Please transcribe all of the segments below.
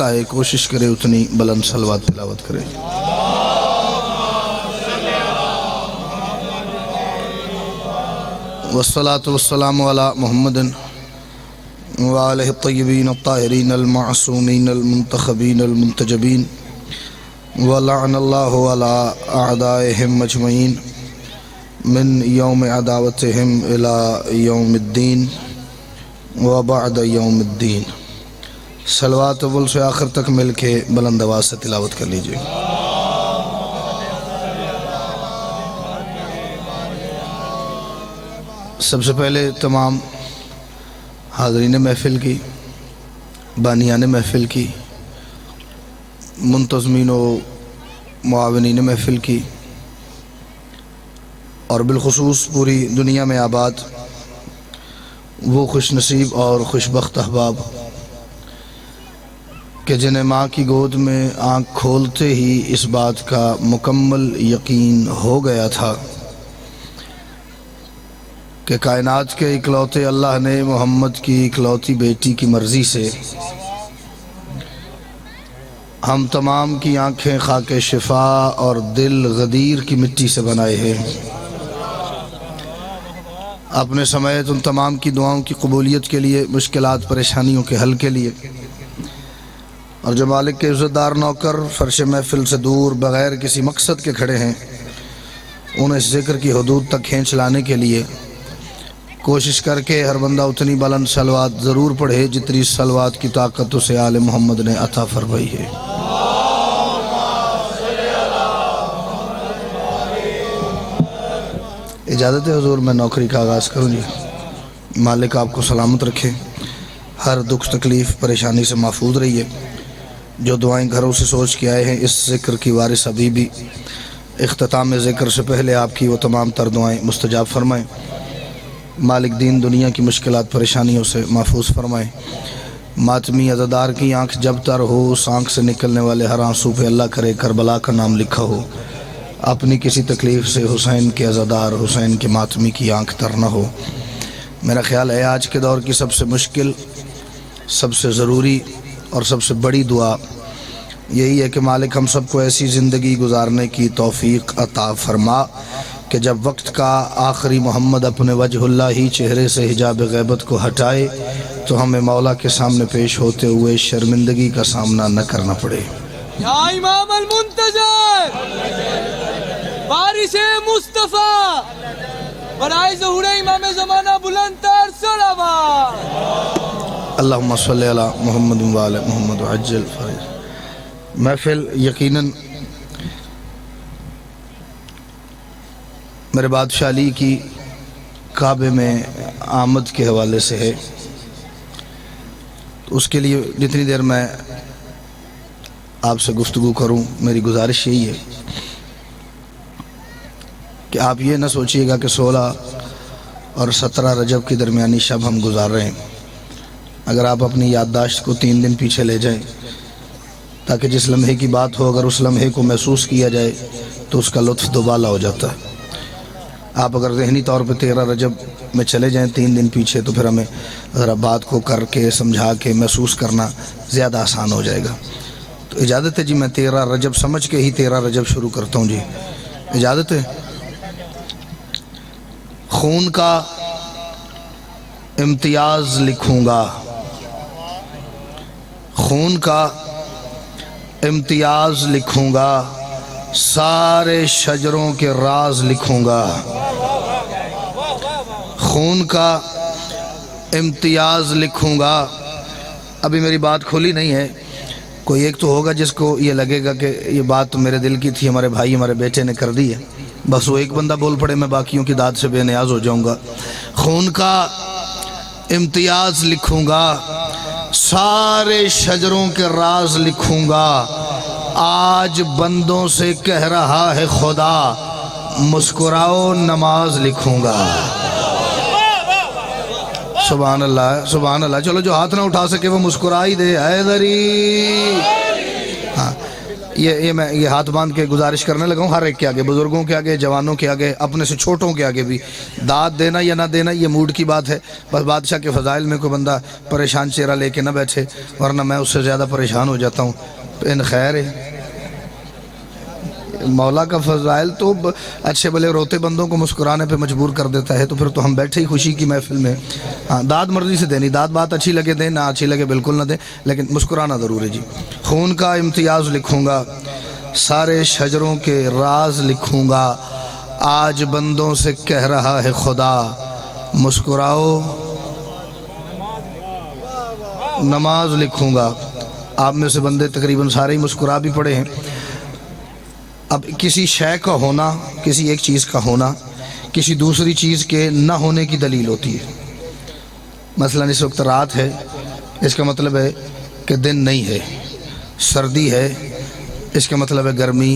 ہے کوشش کرے اتنی بلند صلوات تلاوت کرے۔ والصلاة والسلام علی محمد وآلہ الطیبین الطاہرین المعصومین المنتخبین المنتجبین ولعن اللہ علی اعدائہم مجمعین من یوم عداوتہم الی یوم الدین وبعد یوم الدین۔ صلوات اول سے آخر تک مل کے بلند آواز سے تلاوت کر لیجئے۔ سب سے پہلے تمام حاضرین محفل کی، بانیان محفل کی، منتظمین و معاونین محفل کی، اور بالخصوص پوری دنیا میں آباد وہ خوش نصیب اور خوشبخت احباب کہ جنہیں ماں کی گود میں آنکھ کھولتے ہی اس بات کا مکمل یقین ہو گیا تھا کہ کائنات کے اکلوتے اللہ نے محمد کی اکلوتی بیٹی کی مرضی سے ہم تمام کی آنکھیں خاک شفا اور دل غدیر کی مٹی سے بنائے ہیں۔ اپنے سمیت ان تمام کی دعاؤں کی قبولیت کے لیے، مشکلات پریشانیوں کے حل کے لیے، اور جو مالک کے عزت دار نوکر فرش محفل سے دور بغیر کسی مقصد کے کھڑے ہیں، انہیں اس ذکر کی حدود تک کھینچ لانے کے لیے کوشش کر کے ہر بندہ اتنی بلند صلوات ضرور پڑھے جتنی صلوات کی طاقت اسے آل محمد نے عطا فرمائی ہے۔ اجازت ہے حضور، میں نوکری کا آغاز کروں جی۔ مالک آپ کو سلامت رکھے، ہر دکھ تکلیف پریشانی سے محفوظ رہیے۔ جو دعائیں گھروں سے سوچ کے آئے ہیں، اس ذکر کی وارث ابھی بھی اختتام ذکر سے پہلے آپ کی وہ تمام تر دعائیں مستجاب فرمائیں۔ مالک دین دنیا کی مشکلات پریشانیوں سے محفوظ فرمائیں۔ ماتمی عزادار کی آنکھ جب تر ہو، اس آنکھ سے نکلنے والے ہر آنسو پہ اللہ کرے کربلا کا نام لکھا ہو۔ اپنی کسی تکلیف سے حسین کے عزادار، حسین کے ماتمی کی آنکھ تر نہ ہو۔ میرا خیال ہے آج کے دور کی سب سے مشکل، سب سے ضروری اور سب سے بڑی دعا یہی ہے کہ مالک ہم سب کو ایسی زندگی گزارنے کی توفیق عطا فرما کہ جب وقت کا آخری محمد اپنے وجہ اللہ ہی چہرے سے حجاب غیبت کو ہٹائے تو ہمیں مولا کے سامنے پیش ہوتے ہوئے شرمندگی کا سامنا نہ کرنا پڑے۔ یا امام المنتظر وارث مصطفیٰ برائے ظہور امام زمانہ بلند تر صلوات۔ اللہم صلی علی محمد وعلی محمد وعجل فرج۔ محفل یقیناً میرے بادشاہ علی کی کعبے میں آمد کے حوالے سے ہے، تو اس کے لیے جتنی دیر میں آپ سے گفتگو کروں، میری گزارش یہی ہے کہ آپ یہ نہ سوچئے گا کہ 16 اور 17 رجب کی درمیانی شب ہم گزار رہے ہیں۔ اگر آپ اپنی یادداشت کو 3 دن پیچھے لے جائیں تاکہ جس لمحے کی بات ہو اگر اس لمحے کو محسوس کیا جائے تو اس کا لطف دوبالا ہو جاتا ہے۔ آپ اگر ذہنی طور پہ 13 رجب میں چلے جائیں 3 دن پیچھے تو پھر ہمیں ذرا بات کو کر کے سمجھا کے محسوس کرنا زیادہ آسان ہو جائے گا۔ تو اجازت ہے جی، میں 13 رجب سمجھ کے ہی 13 رجب شروع کرتا ہوں جی، اجازت ہے۔ خون کا امتیاز لکھوں گا، خون کا امتیاز لکھوں گا، سارے شجروں کے راز لکھوں گا۔ خون کا امتیاز لکھوں گا۔ ابھی میری بات کھولی نہیں ہے، کوئی ایک تو ہوگا جس کو یہ لگے گا کہ یہ بات تو میرے دل کی تھی، ہمارے بھائی ہمارے بیٹے نے کر دی ہے، بس وہ ایک بندہ بول پڑے، میں باقیوں کی داد سے بے نیاز ہو جاؤں گا۔ خون کا امتیاز لکھوں گا، سارے شجروں کے راز لکھوں گا۔ آج بندوں سے کہہ رہا ہے خدا، مسکراؤ نماز لکھوں گا۔ سبحان اللہ، سبحان اللہ۔ چلو جو ہاتھ نہ اٹھا سکے وہ مسکرا ہی دے، حیدری۔ ہاں، میں یہ ہاتھ باندھ کے گزارش کرنے لگا ہوں ہر ایک کے آگے، بزرگوں کے آگے، جوانوں کے آگے، اپنے سے چھوٹوں کے آگے بھی، داد دینا یا نہ دینا یہ موڈ کی بات ہے، بس بادشاہ کے فضائل میں کوئی بندہ پریشان چہرہ لے کے نہ بیٹھے، ورنہ میں اس سے زیادہ پریشان ہو جاتا ہوں۔ ان خیر ہے، مولا کا فضائل تو اچھے بھلے روتے بندوں کو مسکرانے پہ مجبور کر دیتا ہے، تو پھر تو ہم بیٹھے ہی خوشی کی محفل میں۔ ہاں داد مرضی سے دینی، داد بات اچھی لگے دیں، نہ اچھی لگے بالکل نہ دیں، لیکن مسکرانا ضرور ہے جی۔ خون کا امتیاز لکھوں گا، سارے شجروں کے راز لکھوں گا، آج بندوں سے کہہ رہا ہے خدا مسکراؤ، نماز لکھوں گا۔ آپ میں سے بندے تقریباً سارے ہی مسکرا بھی پڑے ہیں۔ اب کسی شے کا ہونا، کسی ایک چیز کا ہونا کسی دوسری چیز کے نہ ہونے کی دلیل ہوتی ہے۔ مثلا اس وقت رات ہے، اس کا مطلب ہے کہ دن نہیں ہے، سردی ہے، اس کا مطلب ہے گرمی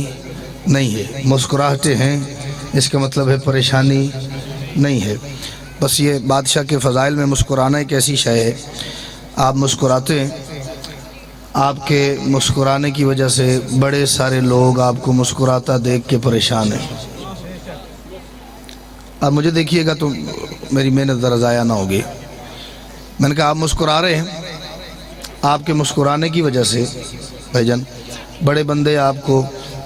نہیں ہے، مسکراہٹے ہیں، اس کا مطلب ہے پریشانی نہیں ہے۔ بس یہ بادشاہ کے فضائل میں مسکرانا ایک ایسی شے ہے، آپ مسکراتے ہیں، آپ کے مسکرانے کی وجہ سے بڑے سارے لوگ آپ کو مسکراتا دیکھ کے پریشان ہیں۔ اب مجھے دیکھیے گا تو میری محنت ذرا ضائع نہ ہوگی۔ میں نے کہا آپ مسکرا رہے ہیں، آپ کے مسکرانے کی وجہ سے بھائی جان بڑے بندے آپ کو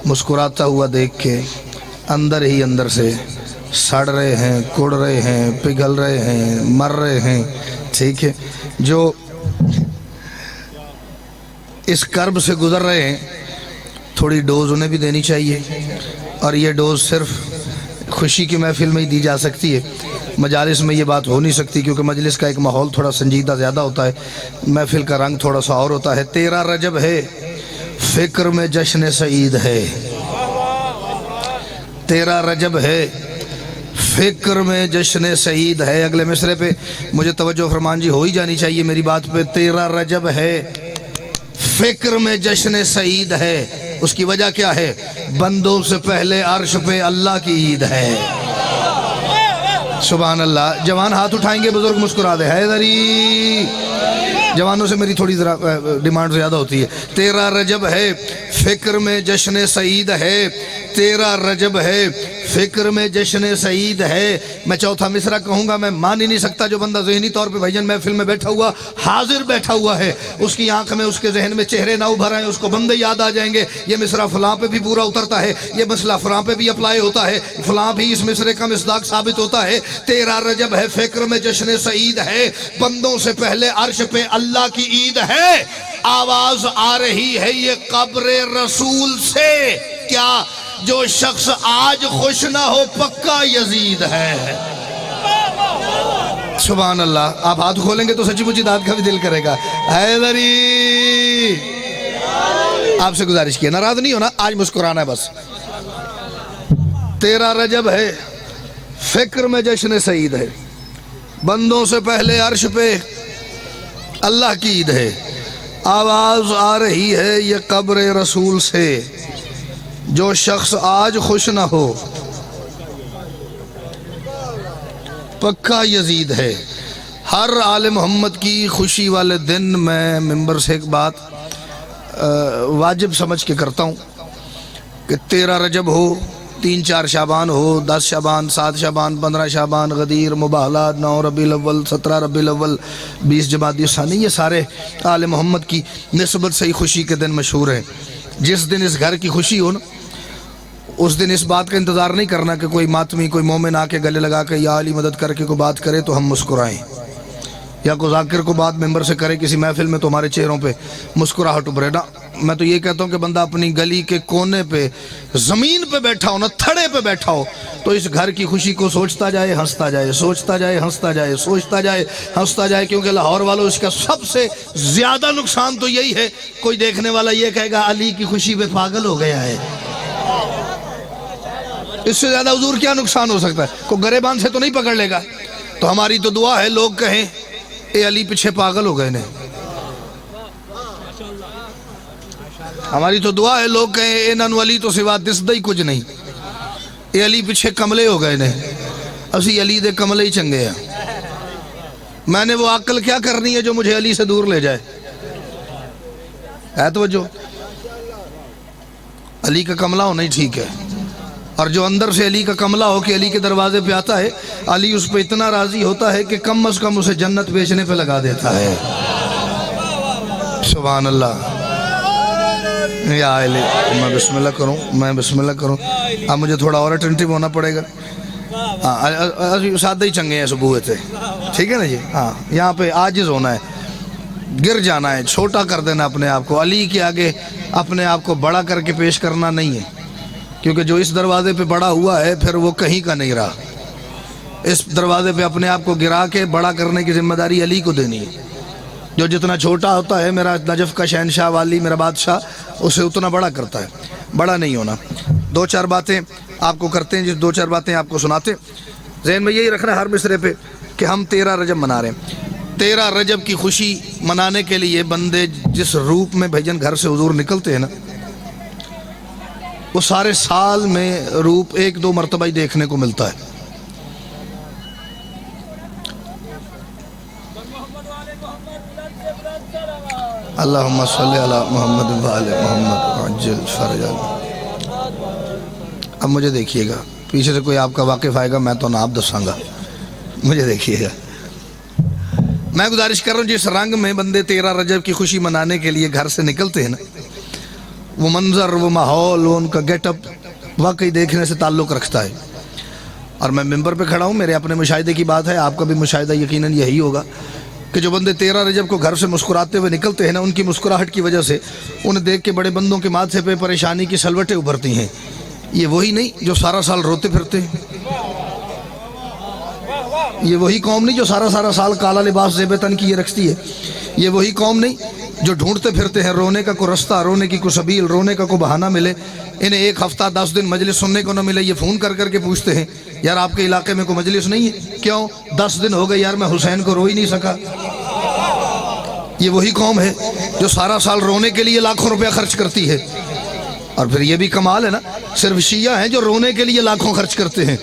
مسکراتا ہوا دیکھ کے اندر ہی اندر سے سڑ رہے ہیں، کڑ رہے ہیں، پگھل رہے ہیں، مر رہے ہیں، ٹھیک ہے۔ جو اس کرب سے گزر رہے ہیں، تھوڑی ڈوز انہیں بھی دینی چاہیے، اور یہ ڈوز صرف خوشی کی محفل میں ہی دی جا سکتی ہے، مجالس میں یہ بات ہو نہیں سکتی، کیونکہ مجلس کا ایک ماحول تھوڑا سنجیدہ زیادہ ہوتا ہے، محفل کا رنگ تھوڑا سا اور ہوتا ہے۔ 13 رجب ہے، فکر میں جشن سعید ہے، 13 رجب ہے، فکر میں جشن سعید ہے۔ اگلے مصرے پہ مجھے توجہ فرمان جی ہو ہی جانی چاہیے میری بات پہ۔ 13 رجب ہے، فکر میں جشن سعید ہے، اس کی وجہ کیا ہے؟ بندوں سے پہلے عرش پہ اللہ کی عید ہے۔ سبحان اللہ۔ جوان ہاتھ اٹھائیں گے، بزرگ مسکرا دے، حیدری۔ جوانوں سے میری تھوڑی ذرا ڈیمانڈ زیادہ ہوتی ہے۔ 13 رجب ہے، فکر میں جشن سعید ہے، 13 رجب ہے، فکر میں جشن سعید ہے۔ میں چوتھا مصرع کہوں گا، میں مان ہی نہیں سکتا جو بندہ ذہنی طور پہ بھائی جان محفل میں بیٹھا ہوا، حاضر بیٹھا ہوا ہے، اس کی آنکھ میں، اس کے ذہن میں چہرے نہ ابھر آئیں، اس کو بندے یاد آ جائیں گے، یہ مصرع فلاں پہ بھی پورا اترتا ہے، یہ مسئلہ فلاں پہ بھی اپلائی ہوتا ہے، فلاں بھی اس مصرع کا مصداق ثابت ہوتا ہے۔ 13 رجب ہے، فکر میں جشن سعید ہے، بندوں سے پہلے عرش پہ اللہ کی عید ہے۔ آواز آ رہی ہے یہ قبر رسول سے، کیا جو شخص آج خوش نہ ہو پکا یزید ہے۔ سبحان اللہ۔ آپ ہاتھ کھولیں گے تو سچی مچی داد کا بھی دل کرے گا۔ حیدری، آپ سے گزارش کیا، ناراض نہیں ہونا، آج مسکرانا ہے بس۔ 13 رجب ہے، فکر میں جشن سعید ہے، بندوں سے پہلے عرش پہ اللہ کی عید ہے۔ آواز آ رہی ہے یہ قبر رسول سے، جو شخص آج خوش نہ ہو پکا یزید ہے۔ ہر آل محمد کی خوشی والے دن میں ممبر سے ایک بات واجب سمجھ کے کرتا ہوں کہ 13 رجب ہو، 3 4 شعبان ہو، 10 شعبان، 7 شعبان، 15 شعبان، غدیر، مباحلات، 9 ربیع الاول، 17 ربیع الاول، 20 جمادی الثانی، یہ سارے آل محمد کی نسبت سے ہی خوشی کے دن مشہور ہیں۔ جس دن اس گھر کی خوشی ہو نا، اس دن اس بات کا انتظار نہیں کرنا کہ کوئی ماتمی، کوئی مومن آ کے گلے لگا کے یا علی مدد کر کے کوئی بات کرے تو ہم مسکرائیں، یا کوئی ذاکر کو بات ممبر سے کرے کسی محفل میں تو ہمارے چہروں پہ مسکراہٹ ابھرے نا۔ میں تو یہ کہتا ہوں کہ بندہ اپنی گلی کے کونے پہ، زمین پہ بیٹھا ہو نا، تھڑے پہ بیٹھا ہو، تو اس گھر کی خوشی کو سوچتا جائے، ہنستا جائے، سوچتا جائے، ہنستا جائے، سوچتا جائے، ہنستا جائے، کیونکہ لاہور والوں اس کا سب سے زیادہ نقصان تو یہی ہے، کوئی دیکھنے والا یہ کہے گا علی کی خوشی پہ پاگل ہو گیا ہے۔ اس سے زیادہ حضور کیا نقصان ہو سکتا ہے؟ کوئی گریبان سے تو نہیں پکڑ لے گا۔ تو ہماری تو دعا ہے لوگ کہیں اے علی پیچھے پاگل ہو گئے نے، ہماری تو دعا ہے لوگ کہیں اے ننو علی تو سوا دسدا ہی کچھ نہیں، اے علی پیچھے کملے ہو گئے نے، اسی علی دے کملے ہی چنگے ہیں۔ میں نے وہ عقل کیا کرنی ہے جو مجھے علی سے دور لے جائے؟ ہے توجہ؟ علی کا کملا ہونا ہی ٹھیک ہے، اور جو اندر سے علی کا کملا ہو کہ علی کے دروازے پہ آتا ہے، علی اس پہ اتنا راضی ہوتا ہے کہ کم از کم اسے جنت بیچنے پہ لگا دیتا ہے۔ سبحان اللہ۔ یا علی، میں بسم اللہ کروں، اب مجھے تھوڑا اور اٹینٹیو ہونا پڑے گا۔ سادہ ہی چنگے ہیں صبح تھے، ٹھیک ہے نا جی؟ ہاں، یہاں پہ عاجز ہونا ہے، گر جانا ہے، چھوٹا کر دینا اپنے آپ کو، علی کے آگے اپنے آپ کو بڑا کر کے پیش کرنا نہیں ہے، کیونکہ جو اس دروازے پہ بڑا ہوا ہے پھر وہ کہیں کا نہیں رہا۔ اس دروازے پہ اپنے آپ کو گرا کے بڑا کرنے کی ذمہ داری علی کو دینی ہے۔ جو جتنا چھوٹا ہوتا ہے، میرا نجف کا شہنشاہ والی، میرا بادشاہ، اسے اتنا بڑا کرتا ہے، بڑا نہیں ہونا۔ دو چار باتیں آپ کو کرتے ہیں، دو چار باتیں آپ کو سناتے ہیں۔ ذہن میں یہی رکھنا ہر مصرے پہ کہ ہم 13 رجب منا رہے ہیں۔ 13 رجب کی خوشی منانے کے لیے بندے جس روپ میں بھجن گھر سے حضور نکلتے ہیں نا، وہ سارے سال میں روپ 1-2 مرتبہ ہی دیکھنے کو ملتا ہے۔ اللہم صلی علی محمد و آل محمد عجل فرجہ۔ اب مجھے دیکھیے گا، پیچھے سے کوئی آپ کا واقف آئے گا، میں تو نہ آپ دساں گا، مجھے دیکھیے گا۔ میں گزارش کر رہا ہوں، جس رنگ میں بندے 13 رجب کی خوشی منانے کے لیے گھر سے نکلتے ہیں نا، وہ منظر، وہ ماحول، وہ ان کا گیٹ اپ واقعی دیکھنے سے تعلق رکھتا ہے۔ اور میں ممبر پہ کھڑا ہوں، میرے اپنے مشاہدے کی بات ہے، آپ کا بھی مشاہدہ یقیناً یہی ہوگا کہ جو بندے 13 رجب کو گھر سے مسکراتے ہوئے نکلتے ہیں نا، ان کی مسکراہٹ کی وجہ سے انہیں دیکھ کے بڑے بندوں کے ماتھے پہ پریشانی کی سلوٹیں ابھرتی ہیں۔ یہ وہی نہیں جو سارا سال روتے پھرتے ہیں، یہ وہی قوم نہیں جو سارا سال کالا لباس زیب تن کی یہ رکھتی ہے، یہ وہی قوم نہیں جو ڈھونڈتے پھرتے ہیں رونے کا کوئی رستہ، رونے کی کوئی سبیل، رونے کا کوئی بہانہ ملے۔ انہیں 1 ہفتہ 10 دن مجلس سننے کو نہ ملے، یہ فون کر کے پوچھتے ہیں، یار آپ کے علاقے میں کوئی مجلس نہیں ہے؟ کیوں؟ 10 دن ہو گئے یار، میں حسین کو رو ہی نہیں سکا۔ یہ وہی قوم ہے جو سارا سال رونے کے لیے لاکھوں روپیہ خرچ کرتی ہے۔ اور پھر یہ بھی کمال ہے نا، صرف شیعہ ہیں جو رونے کے لیے لاکھوں خرچ کرتے ہیں،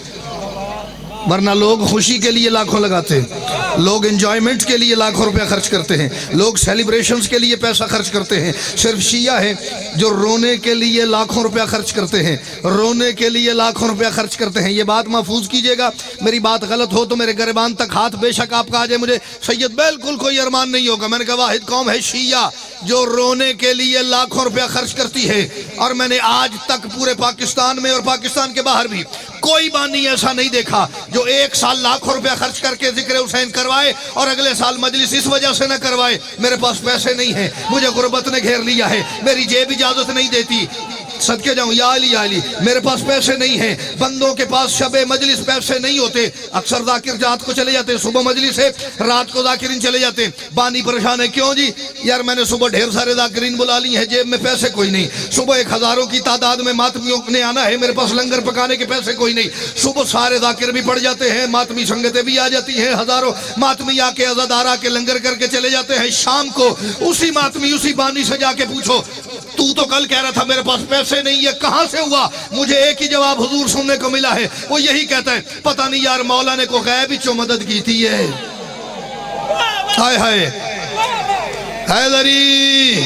ورنہ لوگ خوشی کے لیے لاکھوں لگاتے ہیں، لوگ انجوائمنٹ کے لیے لاکھوں روپیہ خرچ کرتے ہیں، لوگ سیلیبریشنز کے لیے پیسہ خرچ کرتے ہیں۔ صرف شیعہ ہیں جو رونے کے لیے لاکھوں روپیہ خرچ کرتے ہیں، رونے کے لیے لاکھوں روپیہ خرچ کرتے ہیں۔ یہ بات محفوظ کیجئے گا، میری بات غلط ہو تو میرے گریبان تک ہاتھ بے شک آپ کا آ جائے، مجھے سید بالکل کوئی ارمان نہیں ہوگا۔ میں نے کہا واحد قوم ہے شیعہ جو رونے کے لیے لاکھوں روپیہ خرچ کرتی ہے، اور میں نے آج تک پورے پاکستان میں اور پاکستان کے باہر بھی کوئی بانی ایسا نہیں دیکھا جو 1 سال لاکھوں روپیہ خرچ کر کے ذکر حسین کروائے اور اگلے سال مجلس اس وجہ سے نہ کروائے میرے پاس پیسے نہیں ہیں، مجھے غربت نے گھیر لیا ہے، میری جیب اجازت نہیں دیتی، صدقے جاؤں یا علی، میرے پاس پیسے نہیں ہیں۔ بندوں کے پاس شب مجلس پیسے نہیں ہوتے، اکثر ذاکر رات کو چلے جاتے ہیں، صبح مجلس ہے، رات کو ذاکرین چلے جاتے ہیں۔ بانی پریشان ہے، کیوں جی؟ یار میں نے صبح ڈھیر سارے ذاکرین بلا لی ہیں، جیب میں پیسے کوئی نہیں، صبح 1 ہزاروں کی تعداد میں ماتمیوں نے آنا ہے، میرے پاس لنگر پکانے کے پیسے کوئی نہیں۔ صبح سارے ذاکر بھی پڑ جاتے ہیں، ماتمی سنگتیں بھی آ جاتی ہیں، ہزاروں ماتمی آ کے عزادار آ کے لنگر کر کے چلے جاتے ہیں۔ شام کو اسی ماتمی اسی بانی سے جا کے پوچھو، تو کل کہہ رہا تھا میرے پاس پیسے نہیں، یہ کہاں سے ہوا؟ مجھے ایک ہی جواب حضور سننے کو ملا ہے، وہ یہی کہتا ہے، پتہ نہیں یار مولا نے کو غیب چو مدد کی تھی ہے۔ ہائے ہائے حیدری،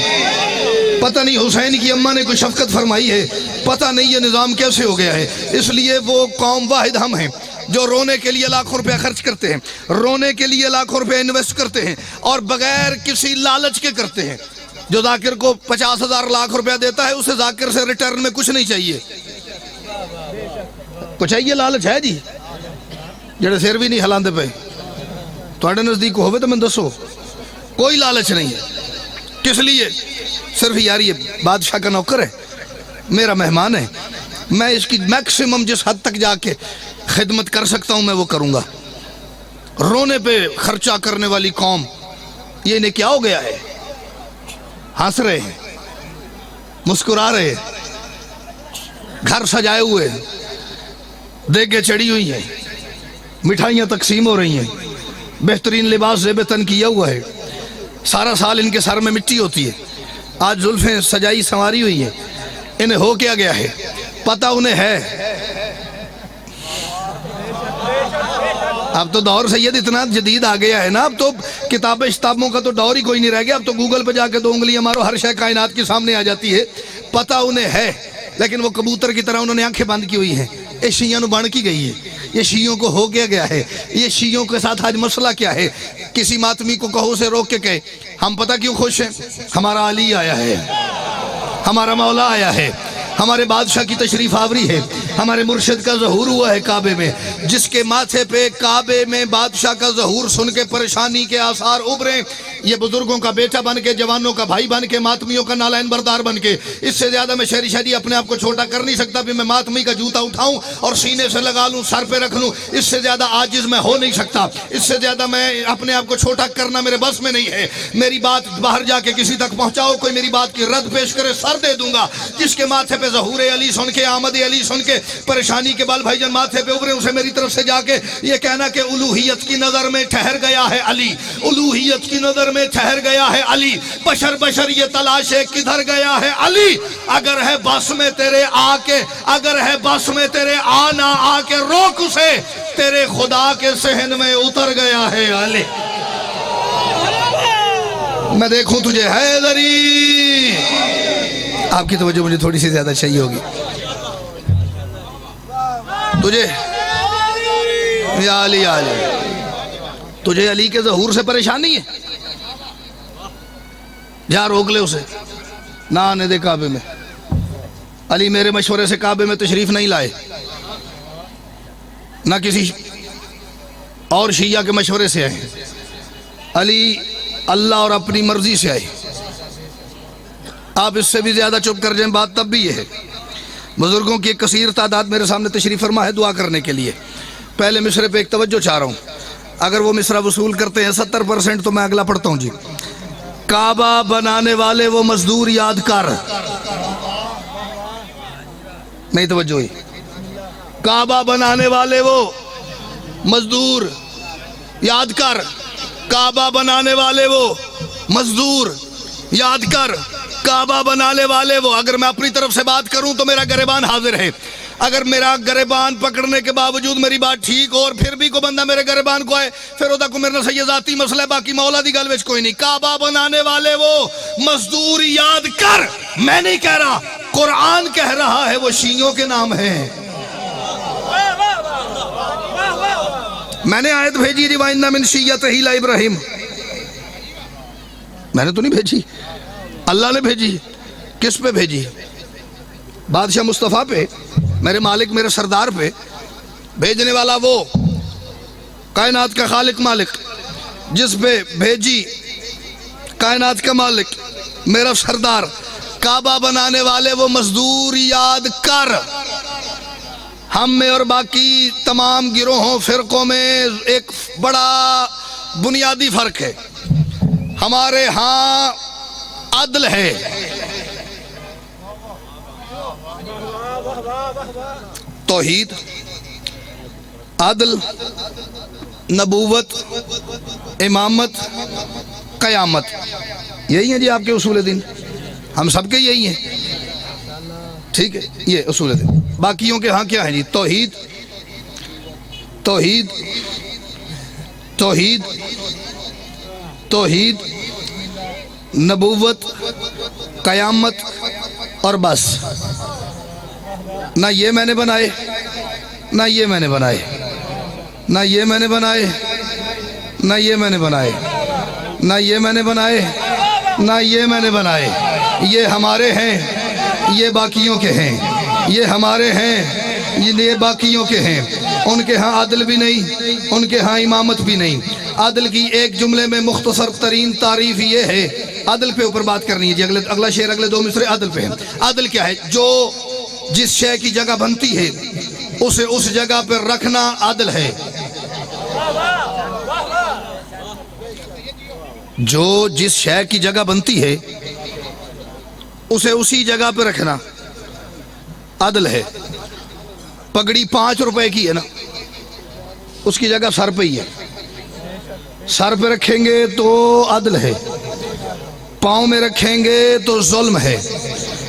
پتہ نہیں حسین کی اماں نے کوئی شفقت فرمائی ہے، پتہ نہیں یہ نظام کیسے ہو گیا ہے۔ اس لیے وہ قوم واحد ہم ہیں جو رونے کے لیے لاکھوں روپے خرچ کرتے ہیں، رونے کے لیے لاکھوں روپے انویسٹ کرتے ہیں، اور بغیر کسی لالچ کے کرتے ہیں۔ جو ذاکر کو 50,000 لاکھ روپیہ دیتا ہے، اسے ذاکر سے ریٹرن میں کچھ نہیں چاہیے۔ کچھ چاہیے لالچ ہے جی؟ جڑے سر بھی نہیں ہلاندے پہ تھوڑے نزدیک ہوئے تو میں دسو، کوئی لالچ نہیں ہے۔ کس لیے؟ صرف یار یہ بادشاہ کا نوکر ہے، میرا مہمان ہے، میں اس کی میکسیمم جس حد تک جا کے خدمت کر سکتا ہوں میں وہ کروں گا۔ رونے پہ خرچہ کرنے والی قوم، یہ انہیں کیا ہو گیا ہے؟ ہنس رہے ہیں، مسکرا رہے ہیں، گھر سجائے ہوئے ہیں، دیگیں چڑھی ہوئی ہیں، مٹھائیاں تقسیم ہو رہی ہیں، بہترین لباس زیب تن کیا ہوا ہے، سارا سال ان کے سر میں مٹی ہوتی ہے، آج زلفیں سجائی سنواری ہوئی ہیں، انہیں ہو کیا گیا ہے؟ پتہ انہیں ہے۔ اب تو دور سید اتنا جدید آ گیا ہے نا، اب تو کتابوں کا تو دور ہی کوئی نہیں رہ گیا، اب تو گوگل پہ جا کے 2 انگلیاں مارو، ہر شے کائنات کے سامنے آ جاتی ہے۔ پتہ انہیں ہے لیکن وہ کبوتر کی طرح انہوں نے آنکھیں بند کی ہوئی ہیں. یہ شیعوں نو بن کی گئی ہے. یہ شیعوں کو ہو گیا ہے. یہ شیعوں کے ساتھ آج مسئلہ کیا ہے؟ کسی ماتمی کو کہو اسے روک کے کہے ہم پتہ کیوں خوش ہیں؟ ہمارا علی آیا ہے، ہمارا مولا آیا ہے، ہمارے بادشاہ کی تشریف آوری ہے، ہمارے مرشد کا ظہور ہوا ہے کعبے میں. جس کے ماتھے پہ کعبے میں بادشاہ کا ظہور سن کے پریشانی کے آثار ابھریں، یہ بزرگوں کا بیٹا بن کے، جوانوں کا بھائی بن کے، ماتمیوں کا نالائن بردار بن کے. اس سے زیادہ میں شہری شہری اپنے آپ کو چھوٹا کر نہیں سکتا بھی میں ماتمی کا جوتا اٹھاؤں اور سینے سے لگا لوں، سر پہ رکھ لوں. اس سے زیادہ عاجز میں ہو نہیں سکتا. اس سے زیادہ میں اپنے آپ کو چھوٹا کرنا میرے بس میں نہیں ہے. میری بات باہر جا کے کسی تک پہنچاؤ، کوئی میری بات کی رد پیش کرے سر دے دوں گا. جس کے ماتھے پہ ظہور علی سن کے، آمد علی سن کے پریشانی کے بال بھائی جان ماتھے پہ ابھرے، اسے میری طرف سے جا کے یہ کہنا کہ الوہیت کی نظر میں ٹھہر گیا ہے علی، الوہیت کی نظر میں ٹھہر گیا ہے علی، بشر بشر یہ تلاش ہے کدھر گیا ہے علی. اگر ہے بس میں تیرے آ کے، اگر ہے بس میں تیرے آنا آ کے روک اسے، تیرے خدا کے صحن میں اتر گیا ہے علی. میں دیکھوں تجھے حیدری. آپ کی توجہ مجھے تھوڑی سی زیادہ چاہیے ہوگی. تجھے یا علی، یا علی، تجھے علی کے ظہور سے پریشانی ہے؟ جا روک لے اسے، نہ آنے دے کعبے میں. علی میرے مشورے سے کعبے میں تشریف نہیں لائے، نہ کسی اور شیعہ کے مشورے سے آئے. علی اللہ اور اپنی مرضی سے آئے. آپ اس سے بھی زیادہ چپ کر جائیں بات تب بھی یہ ہے. بزرگوں کی ایک کثیر تعداد میرے سامنے تشریف فرما ہے دعا کرنے کے لیے. پہلے مصرے پہ ایک توجہ چاہ رہا ہوں، اگر وہ مصرع وصول کرتے ہیں 70% تو میں اگلا پڑھتا ہوں. جی کعبہ بنانے والے وہ مزدور یاد کر. نہیں توجہ ہوئی. کعبہ بنانے والے وہ مزدور یاد کر. کعبہ بنانے والے وہ مزدور یاد کر. کعبہ بنانے والے وہ. اگر میں اپنی طرف سے بات کروں تو میرا گریبان حاضر ہے. اگر میرا گریبان پکڑنے کے باوجود میری بات ٹھیک ہو اور پھر بھی کوئی بندہ میرے گریبان کو آئے، پھر وہ کو میرے سے یہ ذاتی مسئلہ ہے، باقی مولا دی گل وچ کوئی نہیں. کعبہ بنانے والے وہ مزدور یاد کر. میں نہیں کہہ رہا، قرآن کہہ رہا ہے. وہ شیعوں کے نام ہیں. میں نے آیت بھیجی دی وَإِنَّ مِن شِيَّتِهِ لَإِبْرَاهِيمَ. میں نے تو نہیں بھیجی، اللہ نے بھیجی. کس پہ بھیجی؟ بادشاہ مصطفیٰ پہ، میرے مالک، میرے سردار پہ. بھیجنے والا وہ کائنات کا خالق مالک، جس پہ بھیجی کائنات کا مالک میرا سردار. کعبہ بنانے والے وہ مزدور یاد کر. ہم میں اور باقی تمام گروہوں فرقوں میں ایک بڑا بنیادی فرق ہے. ہمارے ہاں عدل ہے، توحید، عدل، نبوت، امامت، قیامت. یہی ہیں جی آپ کے اصول دین. ہم سب کے یہی ہیں، ٹھیک ہے. یہ اصول دین. باقیوں کے ہاں کیا ہے جی؟ توحید، توحید، توحید، توحید، نبوت، قیامت اور بس. نہ یہ میں نے بنائے، نہ یہ میں نے بنائے، نہ یہ میں نے بنائے، نہ یہ میں نے بنائے، نہ یہ میں نے بنائے، نہ یہ میں نے بنائے. یہ ہمارے ہیں، یہ باقیوں کے ہیں. یہ ہمارے ہیں، یہ باقیوں کے ہیں. ان کے ہاں عدل بھی نہیں، ان کے ہاں امامت بھی نہیں. عدل کی ایک جملے میں مختصر ترین تعریف یہ ہے. عدل پہ اوپر بات کرنی ہے جی. اگلا شعر، اگلے دو مصرے عدل پہ ہیں. عدل کیا ہے؟ جو جس شے کی جگہ بنتی ہے اسے اس جگہ پر رکھنا عدل ہے. جو جس شے کی جگہ بنتی ہے اسے اسی جگہ پہ رکھنا عدل ہے. پگڑی 5 روپے کی ہے نا، اس کی جگہ سر پہ ہی ہے. سر پہ رکھیں گے تو عدل ہے، پاؤں میں رکھیں گے تو ظلم ہے.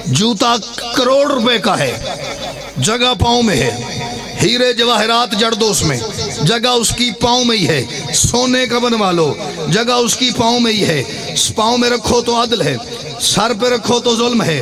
جوتا کروڑ روپے کا ہے، جگہ پاؤں میں ہے. ہیرے جواہرات جڑ دو، اس میں جگہ اس کی پاؤں میں ہی ہے. سونے کا بنوا لو، جگہ اس کی پاؤں میں ہی ہے. پاؤں میں رکھو تو عدل ہے، سر پہ رکھو تو ظلم ہے.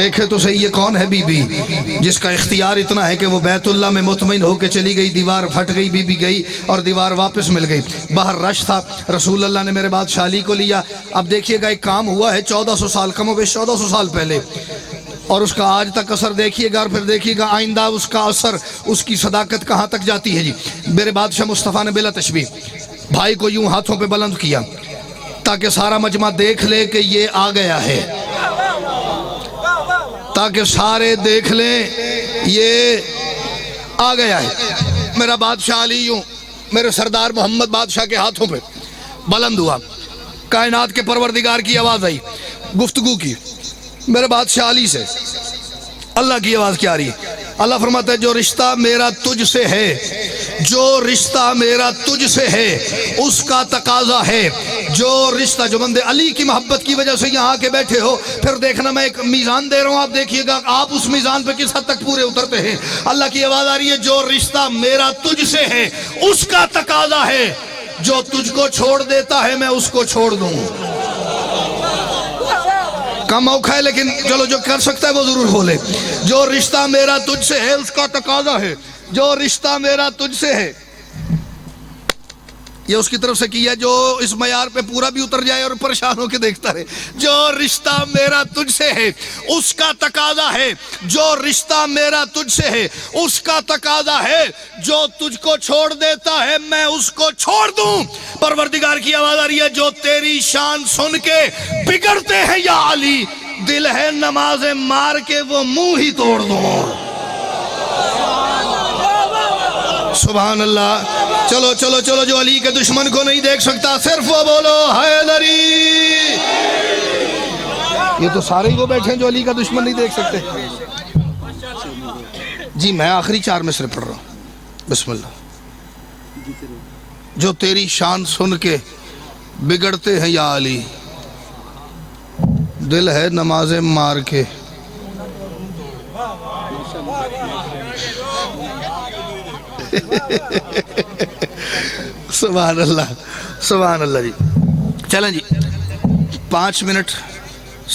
دیکھے تو صحیح یہ کون ہے بی بی جس کا اختیار اتنا ہے کہ وہ بیت اللہ میں مطمئن ہو کے چلی گئی، دیوار پھٹ گئی، بی بی گئی اور دیوار واپس مل گئی، باہر رش تھا، رسول اللہ نے میرے بعد شالی کو لیا۔ اب دیکھیے گا ایک کام ہوا ہے 1400 سال، کم و بیش 1400 سال پہلے، اور اس کا آج تک اثر دیکھیے گا، اور پھر دیکھیے گا آئندہ اس کا اثر، اس کی صداقت کہاں تک جاتی ہے جی۔ میرے بادشاہ مصطفیٰ نے بلا تشبیہ بھائی کو یوں ہاتھوں پہ بلند کیا تاکہ سارا مجمع دیکھ لے کہ یہ آ گیا ہے، تاکہ سارے دیکھ لیں یہ آ گیا ہے۔ میرا بادشاہ علی یوں میرے سردار محمد بادشاہ کے ہاتھوں پہ بلند ہوا، کائنات کے پروردگار کی آواز آئی، گفتگو کی میرے بادشاہ علی سے۔ اللہ کی آواز کیا آ رہی ہے؟ اللہ فرماتا ہے جو رشتہ میرا تجھ سے ہے، جو رشتہ میرا تجھ سے ہے اس کا تقاضا ہے، جو رشتہ، جو بندے علی کی محبت کی وجہ سے یہاں کے بیٹھے ہو، پھر دیکھنا میں ایک میزان دے رہا ہوں، آپ دیکھیے گا آپ اس میزان پہ کس حد تک پورے اترتے ہیں۔ اللہ کی آواز آ رہی ہے جو رشتہ میرا تجھ سے ہے اس کا تقاضا ہے، جو تجھ کو چھوڑ دیتا ہے میں اس کو چھوڑ دوں۔ کم موقع ہے لیکن چلو جو کر سکتا ہے وہ ضرور بولے۔ جو رشتہ میرا تجھ سے ہے اس کا تقاضا ہے، جو رشتہ میرا تجھ سے ہے، یہ اس کی طرف سے کیا جو اس معیار پہ پورا بھی اتر جائے اور پریشان ہو کے دیکھتا رہے۔ جو رشتہ میرا تجھ سے ہے اس کا تقاضا ہے، جو رشتہ میرا تجھ سے ہے اس کا تقاضا ہے، جو تجھ کو چھوڑ دیتا ہے میں اس کو چھوڑ دوں۔ پروردگار کی آواز آ رہی ہے جو تیری شان سن کے بگڑتے ہیں یا علی، دل ہے نمازیں مار کے وہ منہ ہی توڑ دوں۔ سبحان اللہ۔ چلو چلو چلو، جو علی کے دشمن کو نہیں دیکھ سکتا صرف وہ بولو حیدری۔ یہ تو سارے ہی وہ بیٹھے ہیں جو علی کا دشمن نہیں دیکھ سکتے۔ جی میں آخری 4 مصرے پڑھ رہا ہوں، بسم اللہ۔ جو تیری شان سن کے بگڑتے ہیں یا علی، دل ہے نمازیں مار کے سبحان اللہ سبحان اللہ۔ جی چلیں جی 5 منٹ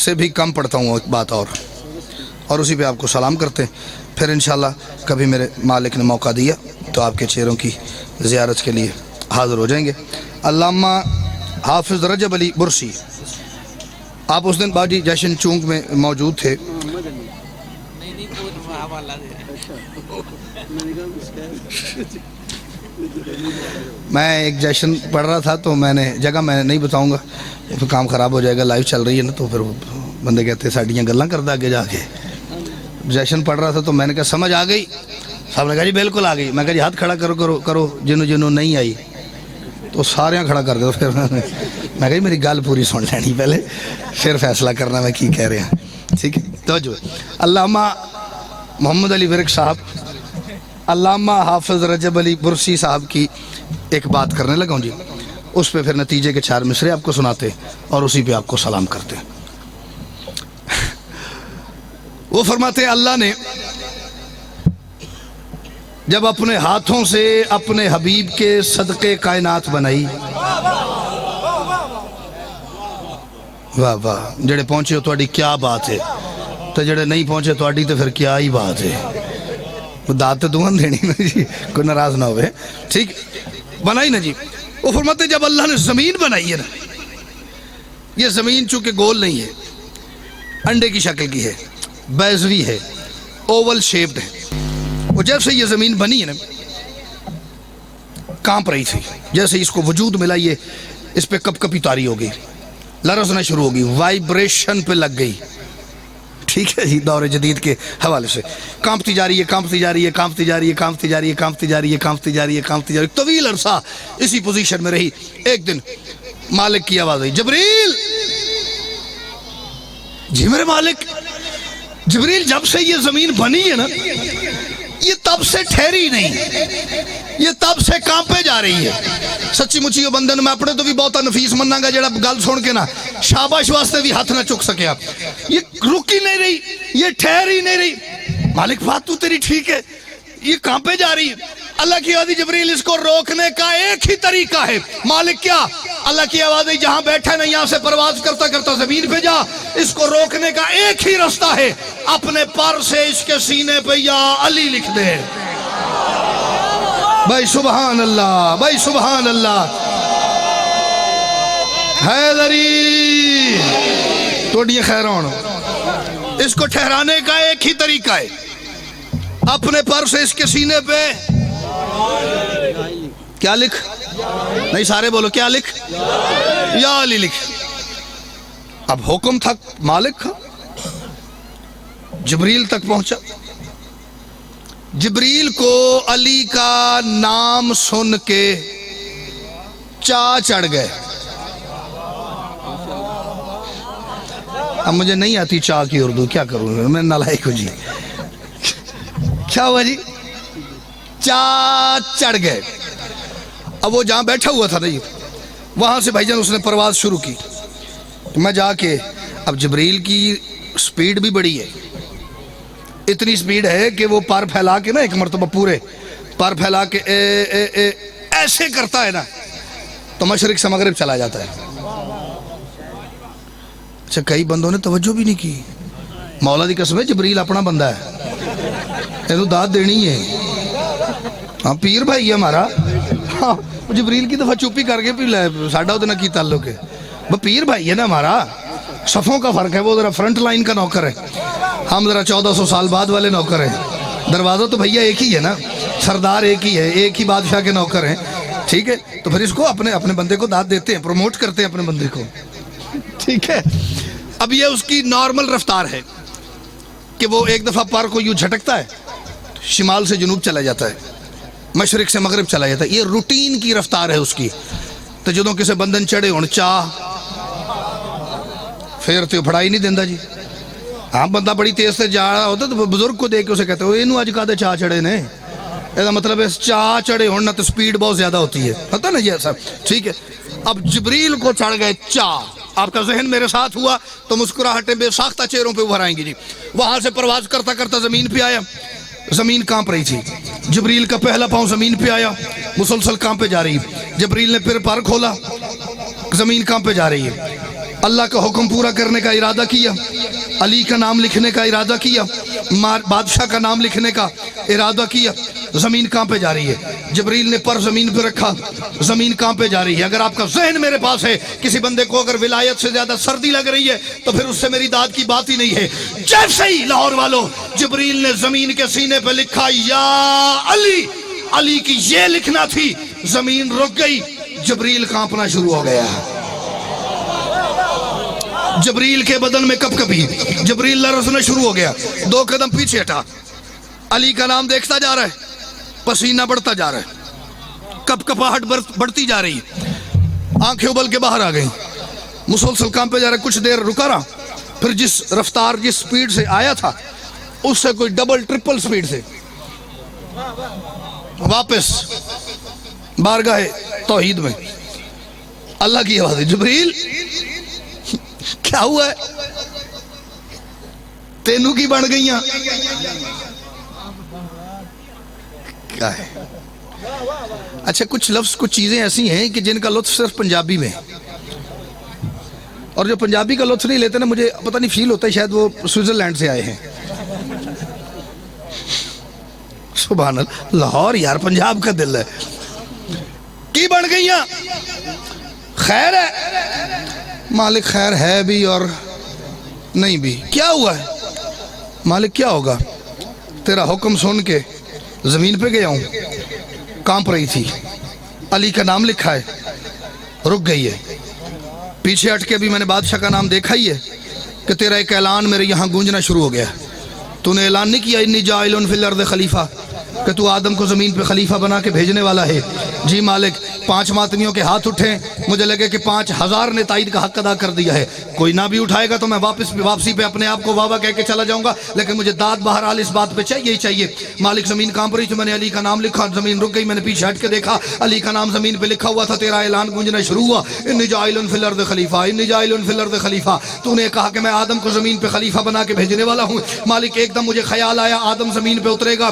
سے بھی کم پڑھتا ہوں ایک بات اور اسی پہ آپ کو سلام کرتے ہیں، پھر انشاءاللہ کبھی میرے مالک نے موقع دیا تو آپ کے چہروں کی زیارت کے لیے حاضر ہو جائیں گے۔ علامہ حافظ رجب علی برسی، آپ اس دن باجی جشن چونک میں موجود تھے۔ میں ایک جشن پڑھ رہا تھا تو میں نے جگہ میں نہیں بتاؤں گا، پھر کام خراب ہو جائے گا، لائیو چل رہی ہے نا، تو پھر بندے کہتے ہیں ساڑیاں گلاں کر دا کے جا کے۔ جشن پڑھ رہا تھا تو میں نے کہا سمجھ آ گئی؟ صاحب نے کہا جی بالکل آ گئی۔ میں کہا جی ہاتھ کھڑا کرو جنہوں نہیں آئی تو سارے کھڑا کر دو۔ پھر میں کہا جی میری گل پوری سن لینی پہلے، پھر فیصلہ کرنا میں کی کہہ رہے ہیں، ٹھیک ہے؟ توجہ۔ علامہ محمد علی ورک صاحب، علامہ حافظ رجب علی برسی صاحب کی ایک بات کرنے لگا ہوں جی، اس پہ پھر نتیجے کے 4 مصرے آپ کو سناتے اور اسی پہ آپ کو سلام کرتے۔ وہ فرماتے ہیں اللہ نے جب اپنے ہاتھوں سے اپنے حبیب کے صدقے کائنات بنائی، واہ واہ، جڑے پہنچے ہو تہاڈی کیا بات ہے، تو جڑے نہیں پہنچے تہاڈی تو پھر کیا ہی بات ہے۔ داد تو دعا دینی نا جی، کوئی ناراض نہ ہوئے، ٹھیک بنائی نا جی۔ وہ فرماتے ہیں جب اللہ نے زمین بنائی ہے نا، یہ زمین چونکہ گول نہیں ہے، انڈے کی شکل کی ہے، بیضوی ہے، اوول شیپڈ ہے۔ وہ جیسے یہ زمین بنی ہے نا، کانپ رہی تھی، جیسے اس کو وجود ملا یہ اس پہ کپ کپی طاری ہو گئی، لرزنا شروع ہو گئی، وائبریشن پہ لگ گئی، ٹھیک ہے جی، دور جدید کے حوالے سے کانپتی جا رہی ہے، کانپتی جا رہی ہے، کانپتی جا رہی ہے، کانپتی جا رہی ہے، کانپتی جا رہی ہے، کانپتی جا رہی ہے، کانپتی جا رہی ہے، طویل عرصہ اسی پوزیشن میں رہی۔ ایک دن مالک کی آواز آئی، جبریل، جی میرے مالک، جبریل جب سے یہ زمین بنی ہے نا، یہ تب سے ٹھہری نہیں، یہ تب سے کانپے جا رہی ہے۔ سچی مچی بندن میں اپنے تو بھی بہت نفیس مننا گا جڑا گل سن کے نا شاباش واسطے بھی ہاتھ نہ چک سکیا۔ یہ رکی نہیں رہی، یہ ٹھہری نہیں رہی۔ مالک بات تو تیری ٹھیک ہے، یہ کانپے جا رہی ہے۔ اللہ کی آواز جبریل اس کو روکنے کا ایک ہی طریقہ ہے. مالک کیا؟ اللہ کی آواز جہاں بیٹھا نہیں یہاں سے پرواز کرتا کرتا زمین پہ جا. اس کو روکنے کا ایک ہی رستہ ہے, اپنے پر سے اس کے سینے پہ یا علی لکھ دے. بھائی سبحان اللہ, بھائی سبحان اللہ. حیدری توڑیے خیرون. اس کو ٹھہرانے کا ایک ہی طریقہ ہے, اپنے پر سے اس کے سینے پہ کیا لکھ, نہیں سارے بولو کیا لکھ, یا علی لکھ. اب حکم تھا مالک کا, جبریل تک پہنچا. جبریل کو علی کا نام سن کے چڑھ گئے. اب مجھے نہیں آتی کی اردو, کیا کروں میں, نالائق ہوں جی. کیا ہوا جی؟ چڑھ گئے. اب وہ جہاں بیٹھا ہوا تھا نہیں, وہاں سے بھائی جان اس نے پرواز شروع کی. میں جا کے, اب جبریل کی سپیڈ بھی بڑی ہے, اتنی سپیڈ ہے کہ وہ پر پھیلا کے نا ایک مرتبہ پورے پر پھیلا کے ایسے کرتا ہے نا تو مشرق سے مغرب چلا جاتا ہے. اچھا کئی بندوں نے توجہ بھی نہیں کی. مولا دی قسم ہے جبریل اپنا بندہ ہے, یہ داد دینی ہے. ہاں پیر بھائی ہے ہمارا, ہاں جبریل کی دفعہ چوپی کر کے بھی ساڈا ادھر کی تعلق ہے. وہ پیر بھائی ہے نا ہمارا, صفوں کا فرق ہے. وہ ذرا فرنٹ لائن کا نوکر ہے, ہم ذرا 1400 سال بعد والے نوکر ہیں. دروازہ تو بھیا ایک ہی ہے نا, سردار ایک ہی ہے, ایک ہی بادشاہ کے نوکر ہیں. ٹھیک ہے, تو پھر اس کو اپنے بندے کو داد دیتے ہیں, پروموٹ کرتے ہیں اپنے بندے کو. ٹھیک ہے, اب یہ اس کی نارمل رفتار ہے کہ وہ ایک دفعہ پر کو یوں جھٹکتا ہے, شمال سے جنوب چلا جاتا ہے, مشرق سے مغرب چلا جاتا ہے. یہ روٹین کی رفتار ہے اس کی. تو جدوں کسے بندن چڑھے ہون چاہ پھر تو پھڑائی نہیں دیندہ جی. ہاں بندہ بڑی تیز سے جا رہا ہوتا تو بزرگ کو دیکھ کے اسے کہتے ہیں انہوں آج کہا دے چاہ چڑھے نے, ایسا مطلب ہے چاہ چڑھے ہون نا تو سپیڈ بہت زیادہ ہوتی ہے, پتہ نا جی ایسا. ٹھیک ہے, اب جبریل کو چڑھ گئے چاہ. آپ کا ذہن میرے ساتھ ہوا تو مسکراہٹیں بے ساختہ چہروں پہ ابھر آئیں گی جی. وہاں سے پرواز کرتا کرتا زمین پہ آیا, زمین کانپ رہی تھی. جبریل کا پہلا پاؤں زمین پہ آیا, مسلسل کانپے جا رہی. جبریل نے پھر پر کھولا, زمین کانپے جا رہی ہے. اللہ کا حکم پورا کرنے کا ارادہ کیا, علی کا نام لکھنے کا ارادہ کیا, بادشاہ کا نام لکھنے کا ارادہ کیا, زمین کانپے جا رہی ہے. جبریل نے پر زمین پہ رکھا, زمین کانپے جا رہی ہے. اگر آپ کا ذہن میرے پاس ہے, کسی بندے کو اگر ولایت سے زیادہ سردی لگ رہی ہے تو پھر اس سے میری داد کی بات ہی نہیں ہے. جیسے ہی لاہور والوں جبریل نے زمین کے سینے پہ لکھا یا علی, علی کی یہ لکھنا تھی, زمین رک گئی, جبریل کانپنا شروع ہو گیا. جبریل کے بدن میں کپ کپی, جبریل لرزنا شروع ہو گیا. 2 قدم پیچھے ہٹا, علی کا نام دیکھتا جا رہا ہے, پسینہ بڑھتا جا رہا ہے, کپ کپاہٹ بڑھتی جا رہی, آنکھیں ابل کے باہر آ گئی, مسلسل کام پہ جا رہا ہے. کچھ دیر رکا رہا, پھر جس رفتار جس سپیڈ سے آیا تھا اس سے کوئی ڈبل ٹرپل سپیڈ سے واپس بارگاہ توحید میں. اللہ کی آواز ہے, جبریل کیا ہوا ہے, تینوں کی بن گئیاں کیا ہے. اچھا کچھ لفظ کچھ چیزیں ایسی ہیں کہ جن کا لطف صرف پنجابی میں, اور جو پنجابی کا لطف نہیں لیتے نا, مجھے پتہ نہیں فیل ہوتا ہے شاید وہ سوئٹزرلینڈ سے آئے ہیں. سبحان اللہ, لاہور یار پنجاب کا دل ہے. کی بن گئیاں, خیر ہے مالک, خیر ہے بھی اور نہیں بھی. کیا ہوا ہے مالک, کیا ہوگا, تیرا حکم سن کے زمین پہ گیا ہوں, کانپ رہی تھی, علی کا نام لکھا ہے, رک گئی ہے. پیچھے ہٹ کے بھی میں نے بادشاہ کا نام دیکھا ہی ہے کہ تیرا ایک اعلان میرے یہاں گونجنا شروع ہو گیا. تو نے اعلان نہیں کیا انی جاعل فی الارض خلیفہ, کہ تو آدم کو زمین پہ خلیفہ بنا کے بھیجنے والا ہے. جی مالک, 5 ماتمیوں کے ہاتھ اٹھیں, مجھے لگے کہ 5000 نے تائید کا حق ادا کر دیا ہے. کوئی نہ بھی اٹھائے گا تو میں واپسی پہ اپنے آپ کو واہ کہہ کے چلا جاؤں گا, لیکن مجھے داد بہرحال اس بات پہ چاہیے ہی چاہیے. مالک زمین کانپ رہی تو میں نے علی کا نام لکھا, زمین رک گئی. میں نے پیچھے ہٹ کے دیکھا, علی کا نام زمین پہ لکھا ہوا تھا. تیرا اعلان گونجنا شروع ہوا, انی جاعل فی الارض خلیفہ, انی جاعل فی الارض خلیفہ. تو نے کہا کہ میں آدم کو زمین پہ خلیفہ بنا کے بھیجنے والا ہوں. مالک ایک دم مجھے خیال آیا, آدم زمین پہ اترے گا,